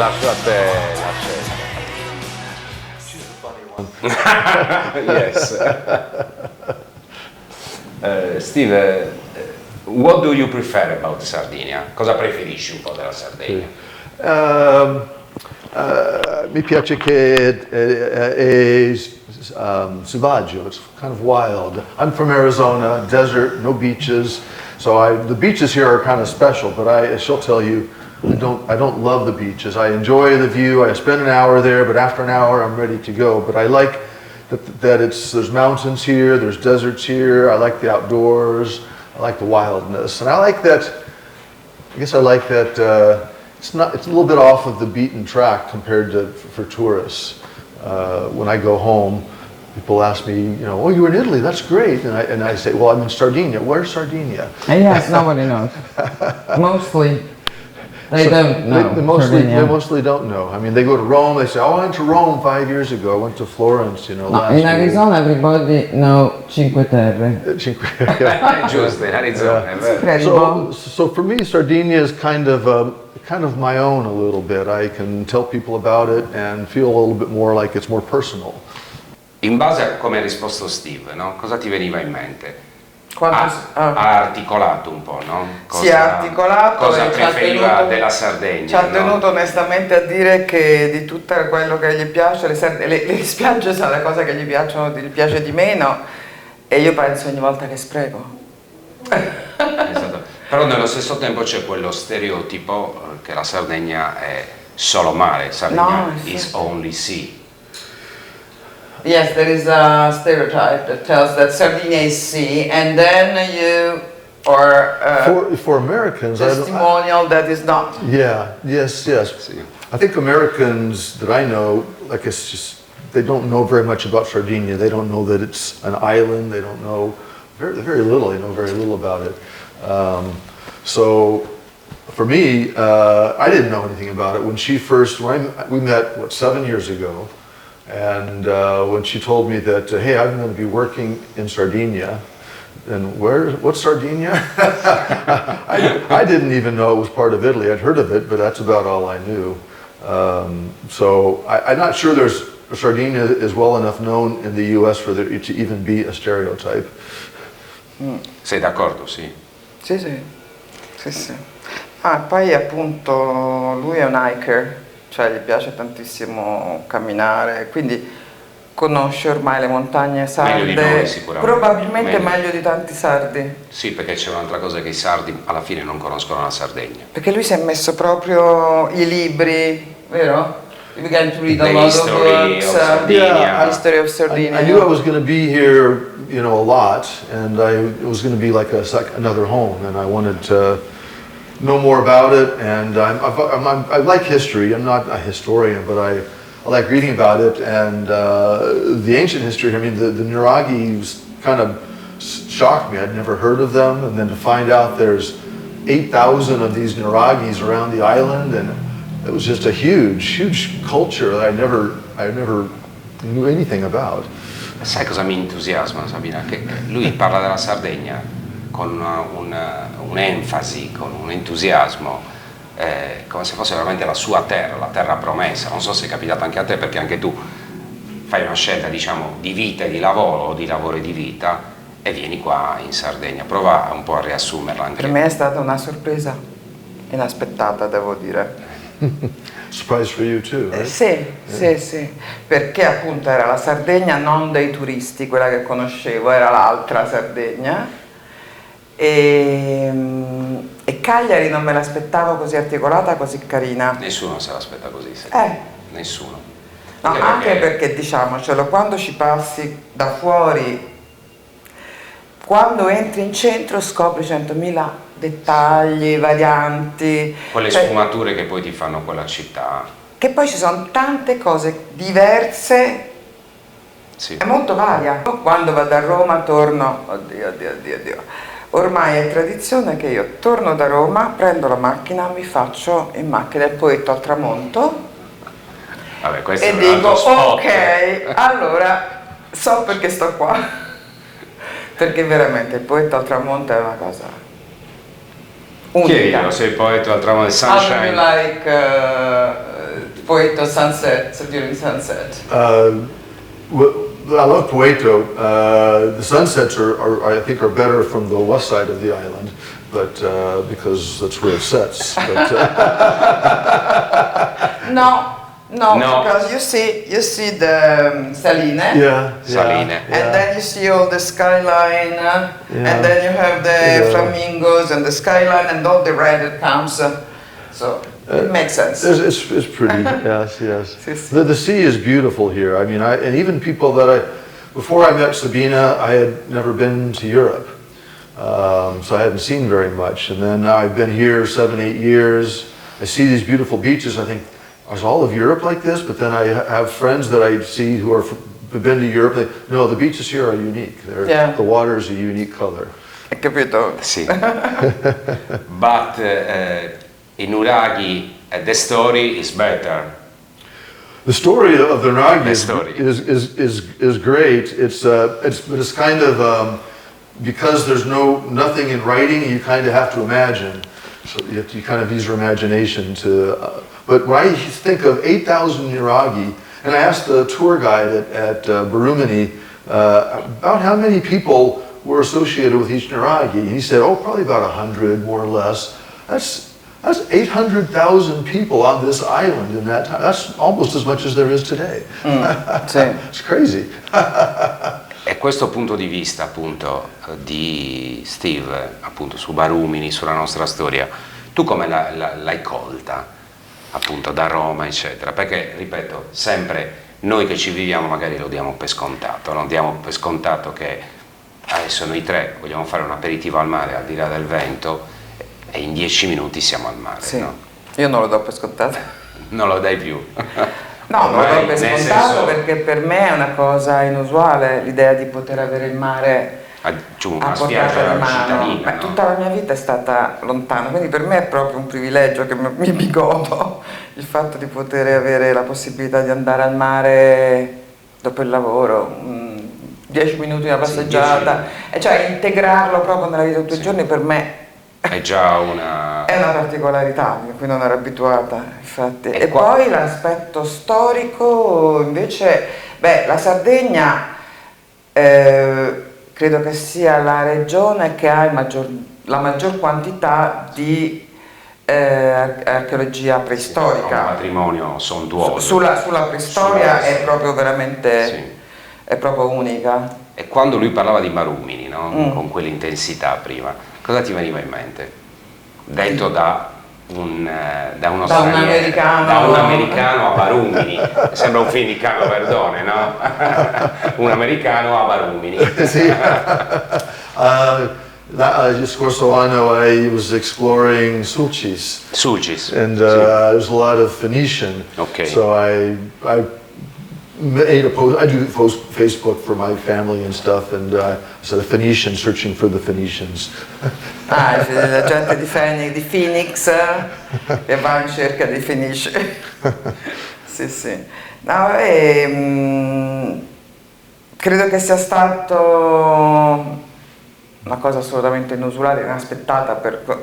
lascio a te la scelta. Yes. Steve, what do you prefer about Sardinia? Cosa preferisci un po' della Sardegna? Mi piace che è selvaggio, it's kind of wild. I'm from Arizona, desert, no beaches, so the beaches here are kind of special, but I shall tell you, I don't love the beaches. I enjoy the view, I spend an hour there, but after an hour I'm ready to go. But I like that there's mountains here, there's deserts here, I like the outdoors, I like the wildness, and I like that, it's a little bit off of the beaten track compared to for tourists. When I go home, people ask me, oh, you were in Italy, that's great. And I say, well, I'm in Sardinia. Where's Sardinia? Yes, nobody knows. Mostly, they don't know. They mostly don't know. I mean, they go to Rome, they say, oh, I went to Rome 5 years ago, I went to Florence, last in year. Arizona everybody know Cinque Terre. Giusto, in Arizona, è vero. So for me, Sardinia is kind of my own a little bit. I can tell people about it and feel a little bit more like it's more personal. In base a come ha risposto Steve, no? Cosa ti veniva in mente? Ha articolato un po', no? Si è articolato cosa e preferiva della Sardegna. Ci ha tenuto onestamente a dire che di tutto quello che gli piace, le spiagge sono le cose che gli piace di meno, e io penso ogni volta che spreco. Esatto. Però nello stesso tempo c'è quello stereotipo che la Sardegna è solo mare, Sardegna is only sea. Yes, there is a stereotype that tells that Sardinia is sea, and then you are for Americans, testimonial that is not. Yeah, yes. I think Americans that I know, they don't know very much about Sardinia. They don't know that it's an island. They don't know very little. They know very little about it. So for me, I didn't know anything about it. We met 7 years ago. And when she told me that, hey, I'm going to be working in Sardinia, and what's Sardinia? I didn't even know it was part of Italy. I'd heard of it, but that's about all I knew. So I'm not sure Sardinia is well enough known in the US for there to even be a stereotype. Sei d'accordo, sì? Sì. Poi appunto lui è un hiker, cioè gli piace tantissimo camminare, quindi conosce ormai le montagne sarde, meglio di noi, sicuramente. Probabilmente meglio di tanti sardi. Sì, perché c'è un'altra cosa, che i sardi alla fine non conoscono la Sardegna. Perché lui si è messo proprio i libri, vero? You began to read a The lot history of books, of Sardinia. History of Sardinia. I knew I was going to be here, a lot, and it was going to be like another home, and I wanted to know more about it. And I like history. I'm not a historian, but I like reading about it. And the ancient history, the Nuragis kind of shocked me. I'd never heard of them, and then to find out there's 8,000 of these Nuragis around the island, and it was just a huge culture that I never knew anything about. Sai cosa mi entusiasma, Sabina? Che lui parla della Sardegna con un'enfasi, con un entusiasmo, come se fosse veramente la sua terra, la terra promessa. Non so se è capitato anche a te, perché anche tu fai una scelta, di vita e di lavoro, o di lavoro e di vita, e vieni qua in Sardegna. Prova un po' a riassumerla anche. Per me è stata una sorpresa inaspettata, devo dire. Surprise for you too, right? Sì, perché appunto era la Sardegna non dei turisti, quella che conoscevo, era l'altra Sardegna, e Cagliari non me l'aspettavo così articolata, così carina. Nessuno se l'aspetta così, nessuno. No, anche perché diciamocelo, quando ci passi da fuori, quando entri in centro scopri 100.000 dettagli, varianti. Quelle sfumature che poi ti fanno quella città. Che poi ci sono tante cose diverse, sì. È molto varia. Quando vado a Roma torno, oddio. Ormai è tradizione che io torno da Roma, prendo la macchina, mi faccio in macchina il Poetto al Tramonto. Vabbè, questo e dico, ok, allora so perché sto qua. Perché veramente il Poetto al Tramonto è una cosa unica. Chiedilo se il Poetto al Tramonto è Sunshine. How do you like Poeto sunset, so during sunset. I love Puerto. The sunsets I think, are better from the west side of the island, but because that's where it sets. But, No, because you see the Saline. Saline. And then you see all the skyline, and then you have the flamingos and the skyline and all the red that comes. So it makes sense. It's pretty, yes. The sea is beautiful here. I mean, and even people before I met Sabina, I had never been to Europe. So I hadn't seen very much. And then I've been here 7-8 years. I see these beautiful beaches. I think, is all of Europe like this? But then I have friends that I see who have been to Europe. No, the beaches here are unique. The water is a unique color. Capito? Sì. But in Nuraghi, the story is better. The story of the Nuraghi is great. It's kind of because there's nothing in writing. You kind of have to imagine. So you kind of use your imagination to. But when I think of 8,000 Nuraghi, and I asked the tour guide at Barumani about how many people were associated with each Nuraghi, and he said, probably about 100, more or less. That's 800,000 people on this island in that time. That's almost as much as there is today. It's crazy. E questo punto di vista appunto di Steve appunto su Barumini, sulla nostra storia, tu come l'hai colta appunto da Roma eccetera? Perché ripeto, sempre noi che ci viviamo magari lo diamo per scontato, non diamo per scontato che adesso noi tre vogliamo fare un aperitivo al mare al di là del vento e in 10 minuti siamo al mare. Sì. No? Io non lo do per scontato. Non lo dai più. No, non lo do per scontato senso, perché per me è una cosa inusuale l'idea di poter avere il mare a portata di mano. Ma tutta la mia vita è stata lontana, quindi per me è proprio un privilegio che mi godo il fatto di poter avere la possibilità di andare al mare dopo il lavoro, 10 minuti una passeggiata, e cioè integrarlo proprio nella vita di tutti i giorni per me è già una particolarità a cui non ero abituata, infatti. E poi l'aspetto storico invece, la Sardegna credo che sia la regione che ha la maggior quantità di archeologia preistorica. Un patrimonio sontuoso. Sulla preistoria è proprio veramente è proprio unica. E quando lui parlava di Barumini, no? Con quell'intensità prima, cosa ti veniva in mente? Detto da uno straniero, da un americano a Barumini, sembra un film di Carlo Verdone, no? Un americano a Barumini. Sì. Lo scorso anno I was exploring Sulcis. And there's a lot of Phoenician. Okay. So I made a post. I do Facebook for my family and stuff, and I said a Phoenician searching for the Phoenicians. La gente di Phoenix che va in cerca di Phoenician. Sì. No, credo che sia stato una cosa assolutamente inusuale, inaspettata,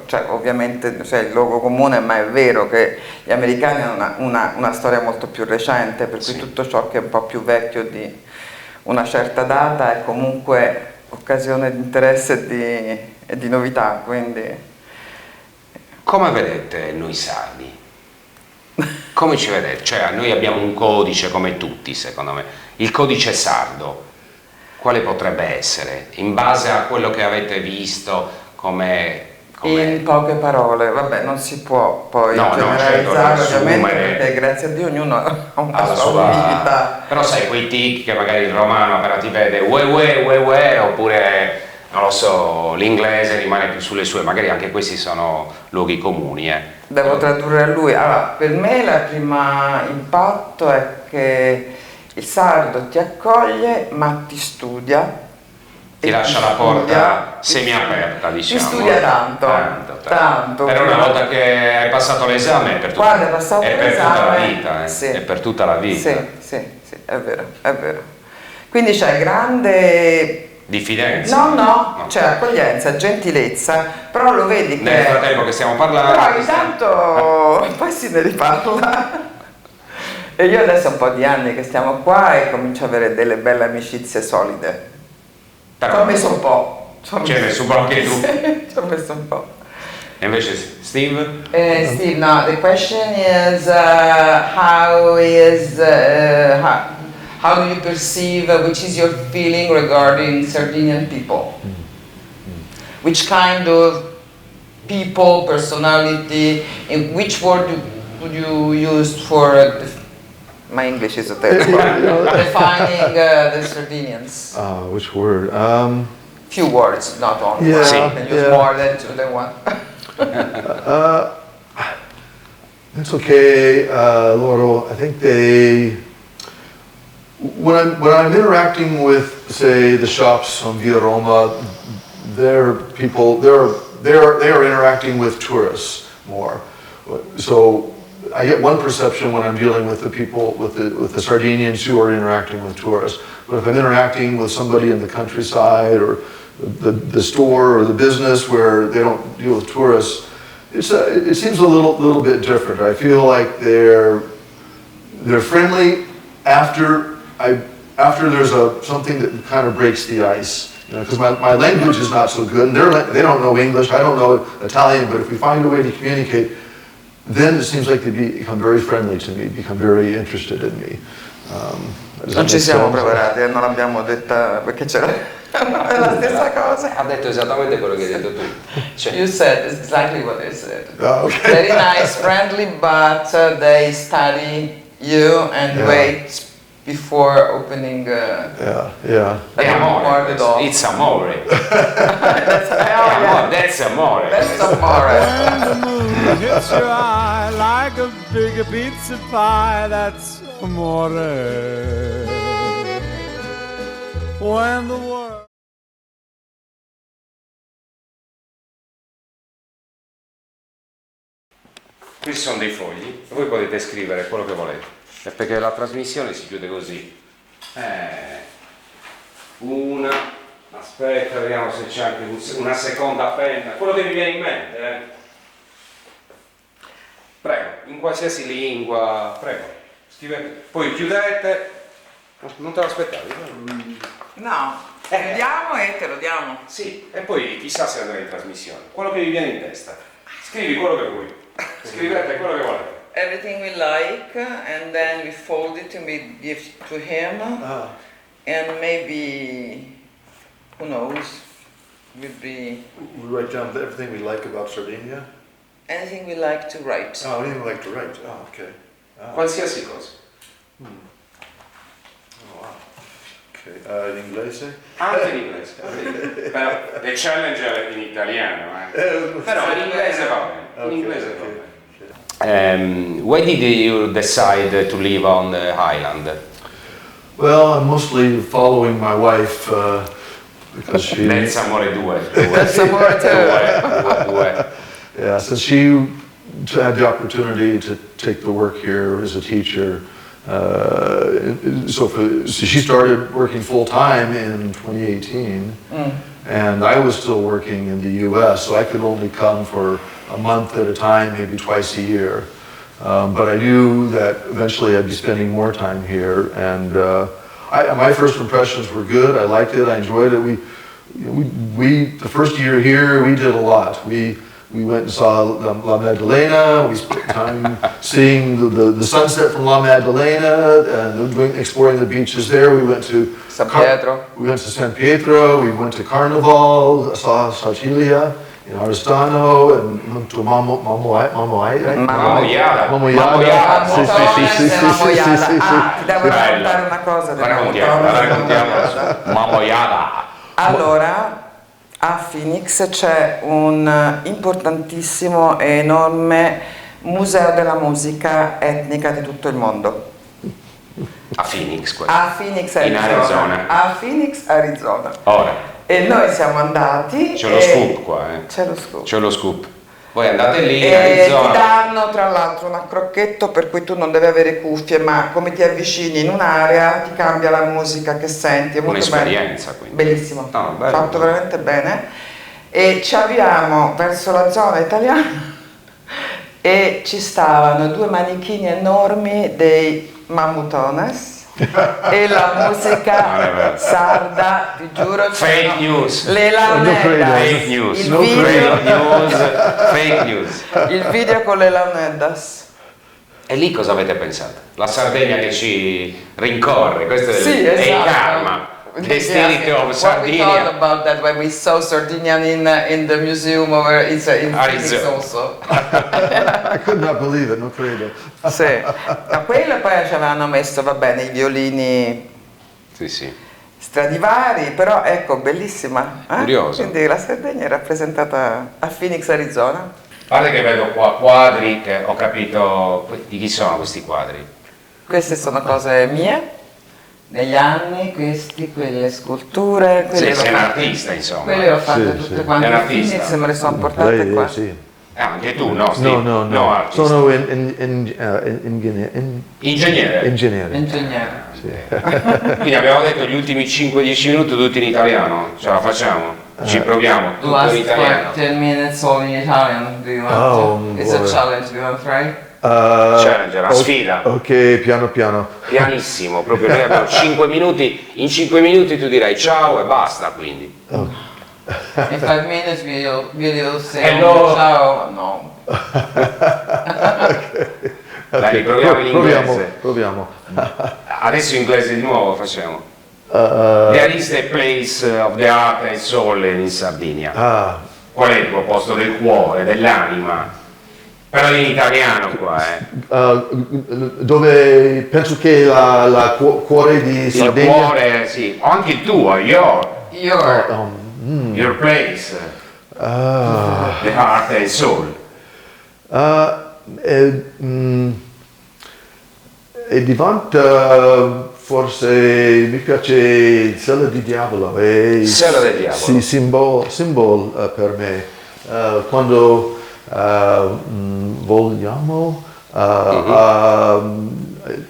cioè ovviamente il luogo comune, ma è vero che gli americani hanno una storia molto più recente, per cui tutto ciò che è un po' più vecchio di una certa data è comunque occasione di interesse e di novità, quindi. Come vedete noi sardi? Come ci vedete? Cioè noi abbiamo un codice come tutti, secondo me. Il codice sardo quale potrebbe essere? In base a quello che avete visto come... In poche parole, vabbè, non si può poi generalizzare, ovviamente, perché grazie a Dio ognuno ha una sua vita. Però sai, quei tic che magari il romano appena ti vede uè, oppure, non lo so, l'inglese rimane più sulle sue, magari anche questi sono luoghi comuni. Devo tradurre a lui. Allora, per me il primo impatto è che il sardo ti accoglie ma ti studia. Ti lascia la porta semiaperta, diciamo. Ti studia tanto. Per una volta che hai passato l'esame è per tutta, quando hai passato tutta la vita. È per tutta la vita. Sì, è vero. Quindi c'è grande... diffidenza? No, c'è accoglienza, gentilezza, però lo vedi che... Nel frattempo che stiamo parlando... Però intanto poi si ne riparla. E io adesso ho un po' di anni che stiamo qua e comincio ad avere delle belle amicizie solide. Ci ho messo un po'. Ci hai messo un po' anche tu. Ci ho messo un po'. E invece Steve? Steve, no, the question is how do you perceive, which is your feeling regarding Sardinian people? Which kind of people, personality, and which word would you use for, my English is a terrible, defining the Sardinians? Which word? Few words, not only Yeah, one. You can use yeah. more than two than one. It's okay, Loro. I think when I'm interacting with, say, the shops on Via Roma, they are interacting with tourists more. So I get one perception when I'm dealing with the people, with the Sardinians who are interacting with tourists. But if I'm interacting with somebody in the countryside or the store or the business where they don't deal with tourists, it seems a little bit different. I feel like they're friendly after there's something that kind of breaks the ice. Because my language is not so good, and they don't know English, I don't know Italian, but if we find a way to communicate, then it seems like they become very friendly to me, become very interested in me. Non ci siamo preparati, non l'abbiamo detta perché c'era la stessa cosa. Ha detto esattamente quello che hai detto tu. Cioè, You said exactly what I said. Oh, okay. Very nice, friendly, but they study you and wait before opening Yeah. è more the door. amore. It's amore. That's That's amore. That's amore. When the moon hits your eye like a big pizza pie, that's amore. When the world Qui ci sono dei fogli, voi potete scrivere quello che volete, perché la trasmissione si chiude così. Aspetta, vediamo se c'è anche una seconda penna, quello che vi viene in mente. Prego, in qualsiasi lingua, prego, scrivete, poi chiudete, non te lo aspettavi? No, vediamo e te lo diamo. Sì, e poi chissà se andrà in trasmissione, quello che vi viene in testa, scrivi quello che vuoi, scrivete quello che volete. Everything we like, and then we fold it and we give to him, and maybe, who knows, will be We write down everything we like about Sardinia. anything we like to write. Oh, anything we like to write. Oh, okay. Qualsiasi cosa. Oh, wow. Okay. In inglese? Anche in inglese. Però the challenge è in italiano, però in inglese va bene. In inglese va bene. Why did you decide to live on the island? Well, I'm mostly following my wife because she. That's amore due. That's amore Due. Yeah, since she had the opportunity to take the work here as a teacher, so she started working full time in 2018, and I was still working in the U.S., so I could only come for a month at a time, maybe twice a year. But I knew that eventually I'd be spending more time here, and my first impressions were good. I liked it. I enjoyed it. We the first year here, we did a lot. We went and saw La Maddalena. We spent time seeing the sunset from La Maddalena and exploring the beaches there. We went to San Pietro. We went to San Pietro. We went to Carnival. Saw Sartilia in Oristano and went to Mamoiada. Sì. Ti devo raccontare una cosa del Raccontiamola. Mamoiada. Allora, a Phoenix c'è un importantissimo e enorme museo della musica etnica di tutto il mondo. A Phoenix questo. A Phoenix, In Arizona. A Phoenix, Arizona. Ora, E noi siamo andati. c'è lo scoop qua, C'è lo scoop. C'è lo scoop. Voi andate lì in E ti Arizona. danno tra l'altro un accrocchetto per cui tu non devi avere cuffie, ma come ti avvicini in un'area ti cambia la musica che senti. È molto Un'esperienza, bello. quindi. Bellissimo, No, bello. fatto veramente bene. E ci avviamo verso la zona italiana e ci stavano due manichini enormi dei Mammutones e la musica sarda, ti giuro. Fake news. Le launeddas. Fake news. Il No video, fake news. Fake news. il video con le launeddas. E lì cosa avete pensato? La Sardegna che ci rincorre, questo Sì, è il esatto. karma. The Spirit of What we Sardinia. thought about that when we saw Sardinian in the museum over in Phoenix Arizona. also. I could not believe it, non credo. Sì. A quello poi ci avevano messo, va bene, i violini Sì, sì. Stradivari, però ecco, bellissima. Curioso. Quindi la Sardegna è rappresentata a Phoenix, Arizona. A parte che vedo qua quadri che ho capito di chi sono questi quadri. Queste sono cose mie. Negli anni, quelle sculture, Sì, quelle sei un l'ho fatte- artista, insomma. Quelle le ho fatte Sì, tutte sì. quante È un a artista. Phoenix e me le sono portate Lei, qua. sì. Anche tu, no? Steve? No, no, no. artista. Sono Ingegnere. ingegnere. Ingegnere. Quindi abbiamo detto gli ultimi 5-10 minuti tutti in italiano. Ce la facciamo? Ci proviamo. Tutto Last in italiano. 10 minutes all in Italian. Do you want Oh, to? It's a boy. challenge. Do you want to try? Challenge, la sfida. Ok, piano piano. Pianissimo, proprio noi abbiamo 5 minuti. In 5 minuti tu dirai ciao e basta, quindi. In 5 minutes we'll say Hello. ciao. No. Dai, riproviamo in Proviamo, inglese. proviamo. Adesso inglese di nuovo facciamo. There is the place of the heart and soul in Sardinia. Ah, Qual è il tuo posto del cuore, dell'anima? Però in italiano qua, dove penso che la cuore di Il Sardegna. cuore, sì. O anche il tuo, Your. your place, Ah, the heart and soul. e diventa forse mi piace Sella di Diavolo. Sella del Diavolo. Sì, symbol per me. Quando vogliamo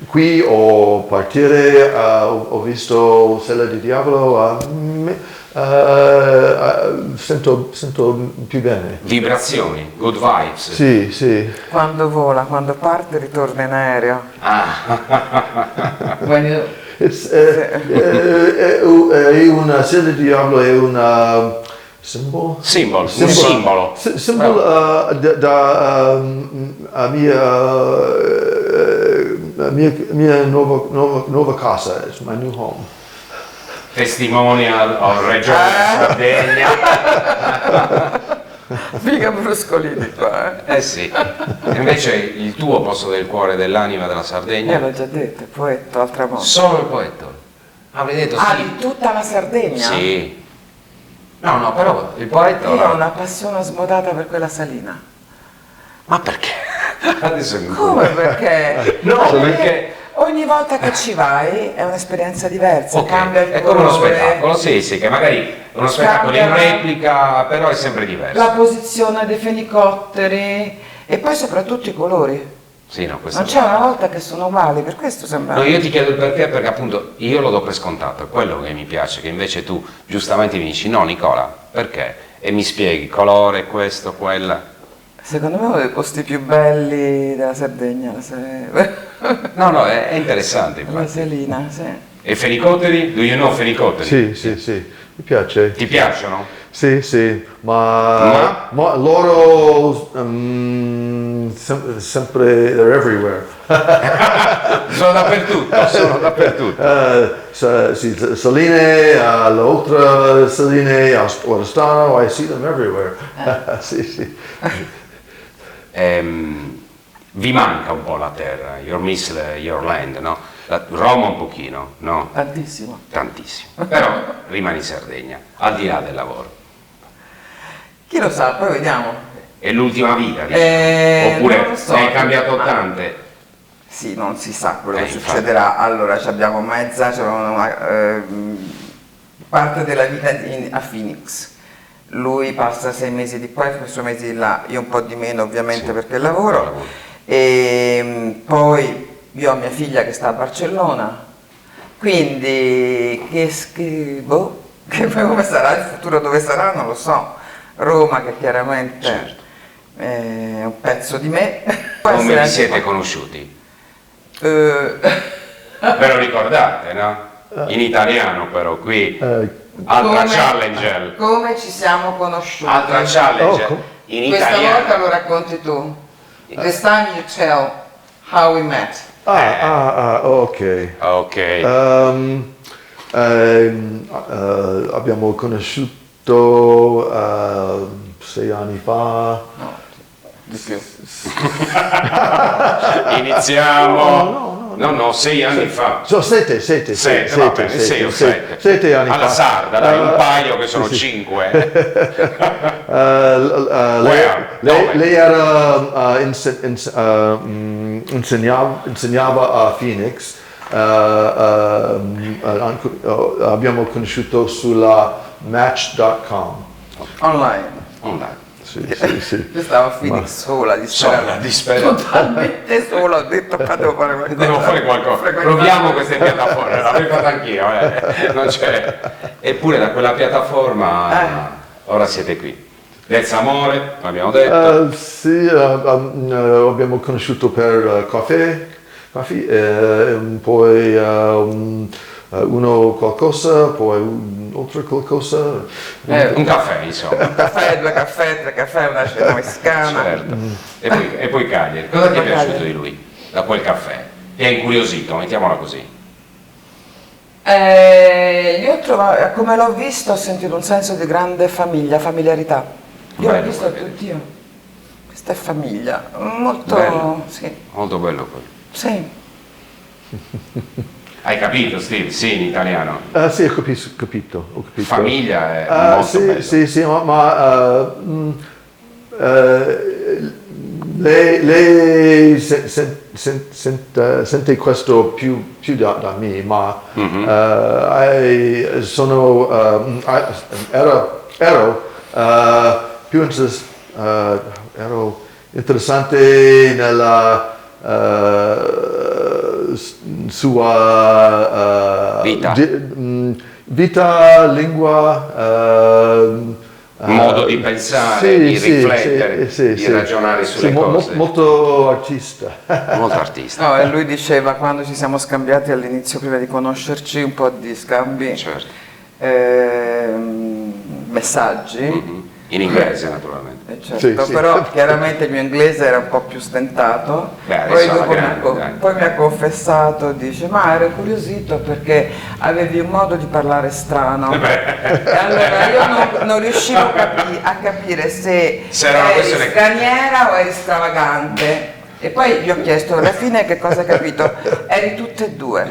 qui o partire, ho visto Sella di Diavolo, sento più bene. Vibrazioni, good vibes. Sì, sì. Quando vola, quando parte ritorna in aereo. When you- È una Sella di Diavolo, è una symbol? Simbolo, un simbolo. Symbol mia nuova casa, it's my new home. Testimonial of Regione Sardegna. Mica bruscolini qua, Eh sì. E invece il tuo posto del cuore, dell'anima della Sardegna? l'ho già detto, il poeta, l'altra volta. Solo il poetto. Avrei detto Ah, sì. di tutta la Sardegna? Sì. No, però il poeta... Io ho una passione smodata per quella salina. Ma perché? Adesso mi Come perché? No, perché... Ogni volta che ci vai è un'esperienza diversa, Ok, cambia il è come uno colore, spettacolo, sì, sì, che magari è uno spettacolo in Cambia replica, però è sempre diverso. la posizione dei fenicotteri e poi soprattutto i colori. Sì, no, questo Non c'è una volta che sono uguali, per questo sembra... No, io ti chiedo il perché appunto io lo do per scontato, è quello che mi piace, che invece tu giustamente mi dici no Nicola, perché? E mi spieghi colore, questo, quella. Secondo me è uno dei posti più belli della Sardegna, No, è interessante la infatti. Salina, sì. E fenicotteri? Do you know fenicotteri? Sì, mi piace. Ti piacciono? Sì, ma loro sempre, they're everywhere. Sono dappertutto. Sì, Saline, l'altra Saline, a Oristano, I see them everywhere. Sì. Vi manca un po' la terra, your miss your land, no? Roma un pochino, no? Tantissimo. Tantissimo. Però rimani in Sardegna, al di là del lavoro. Chi lo sa, poi vediamo. È l'ultima vita, diciamo. Oppure non lo so. ne hai cambiato tante. Sì, non si sa quello che Infatti. succederà. Allora, ci abbiamo mezza, c'è una parte della vita a Phoenix. Lui passa 6 mesi di qua e 6 mesi di là, io un po' di meno ovviamente Sì, perché lavoro. E poi io ho mia figlia che sta a Barcellona, quindi come sarà il futuro, dove sarà non lo so. Roma che chiaramente Certo. è un pezzo di me. Può Come essere vi anche siete conosciuti? Ve lo ricordate, no? In italiano però qui. Altra challenge. Come ci siamo conosciuti? Altra challenge. In Questa volta italiano. lo racconti tu. This time you tell how we met. Ok. Ok. Abbiamo conosciuto 6 anni fa. Di più. Iniziamo. No, 6 anni fa. So, 7 Va bene, 6 o 7. 7 anni Alla fa. sarda, dai, un paio che sono sì. 5. Lei era insegnava a Phoenix. Abbiamo conosciuto sulla Match.com. Online. Sì. Io stavo a Phoenix sola, Disperata. totalmente sola, ho detto qua devo fare qualcosa. Devo fare qualcosa. Proviamo queste piattaforme, l'avrei fatta anch'io. Non c'è. Eppure da quella piattaforma ora siete qui. Del Amore, abbiamo detto. Sì, abbiamo conosciuto per caffè, poi uno qualcosa, poi oltre qualcosa. Un caffè, insomma. Un caffè, 2 caffè, 3 caffè, una cena messicana. Certo. E poi Cagliari. Cosa ti è piaciuto di lui? Da quel caffè? Ti ha incuriosito, mettiamola così. Io ho trovato, come l'ho visto, ho sentito un senso di grande familiarità. Io l'ho Bello, visto quello. tutti io. Questa è famiglia, molto, Bello. sì, Molto bello quello. sì. Hai capito, Steve? Sì, in italiano. Sì, ho capito. Famiglia è molto bello. Sì, ma lei sente questo più da me, ma ero interessante nella sua vita, lingua, Modo di pensare, di riflettere, di ragionare sulle cose. Molto artista. Molto artista. No, e lui diceva quando ci siamo scambiati all'inizio, prima di conoscerci, un po' di scambi, Certo. messaggi. In inglese, naturalmente. Certo, Sì. però chiaramente il mio inglese era un po' più stentato. Beh, adesso alla dopo grande, dai. poi mi ha confessato, dice, ma ero incuriosito perché avevi un modo di parlare strano. E allora io non riuscivo a capire se era una eri questione- straniera o eri stravagante. E poi gli ho chiesto, alla fine che cosa hai capito? Eri tutte e due.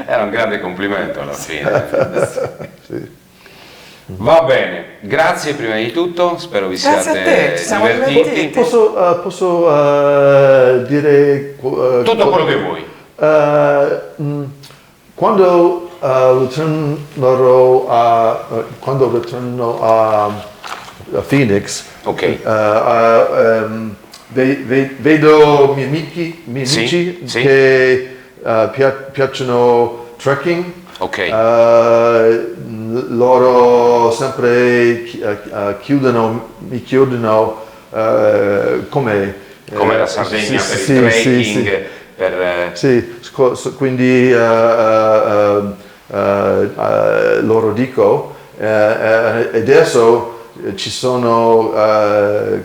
Era un grande complimento alla fine. Va bene, grazie prima di tutto, spero vi Grazie siate a te, ci siamo divertiti. Posso dire Tutto quello che vuoi. quando ritorno a Phoenix, Ok. vedo miei amici Sì. che piacciono trekking. Ok. Loro sempre mi chiedono come Come la Sardegna per il trekking, per... quindi loro dico adesso ci sono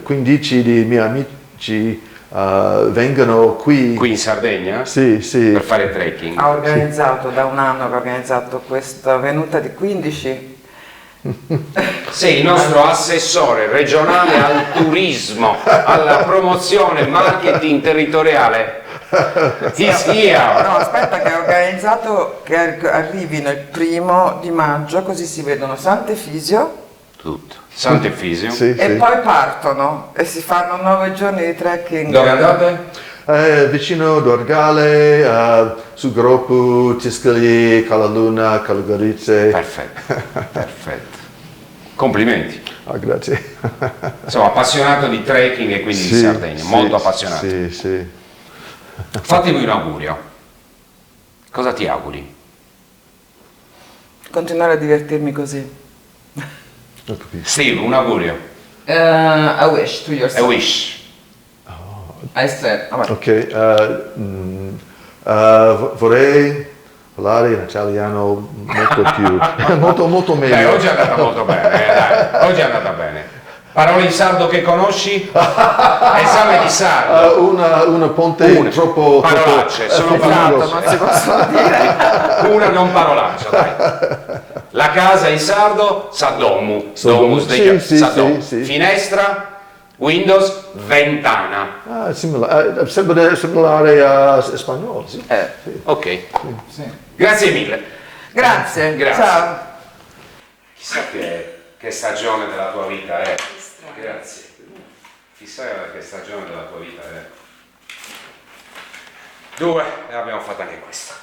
15 di miei amici vengono qui Qui in Sardegna? sì Per fare trekking. Ha organizzato da un anno che ha organizzato questa venuta di 15. Sei il nostro assessore regionale al turismo, alla promozione, marketing territoriale. Sì, sia. No, aspetta che ha organizzato che arrivino il 1° maggio, così si vedono Sant'Efisio Tutto. Sant'Efisio. sì. e poi partono e si fanno 9 giorni di trekking. Dove andate? Vicino Dorgale, su Gruppo, Tiscali, Calaluna, Calgarizze. Perfetto. Complimenti. Grazie. Insomma, appassionato di trekking e quindi di Sardegna, molto appassionato. Sì. Fatemi un augurio. Cosa ti auguri? Continuare a divertirmi così. Ho capito. Steve, un augurio. A wish to A yourself. wish. Vabbè. Ok, vorrei parlare in italiano molto più, molto meglio. Beh, oggi è andata molto bene, dai. Oggi è andata bene. Parole in sardo che conosci? Esame di sardo. Una ponte troppo... Parolacce, sono parolacce. Non si possono dire. Una non parolaccia, dai. La casa in sardo, saddomu. Domus dei Sì, saddomu. sì. Finestra, Windows, ventana. Similare a spagnolo, sì. Ok. Grazie mille. Grazie. Grazie. Ciao. Chissà che stagione della tua vita è. Grazie. Chissà che stagione della tua vita è. 2 e abbiamo fatto anche questa.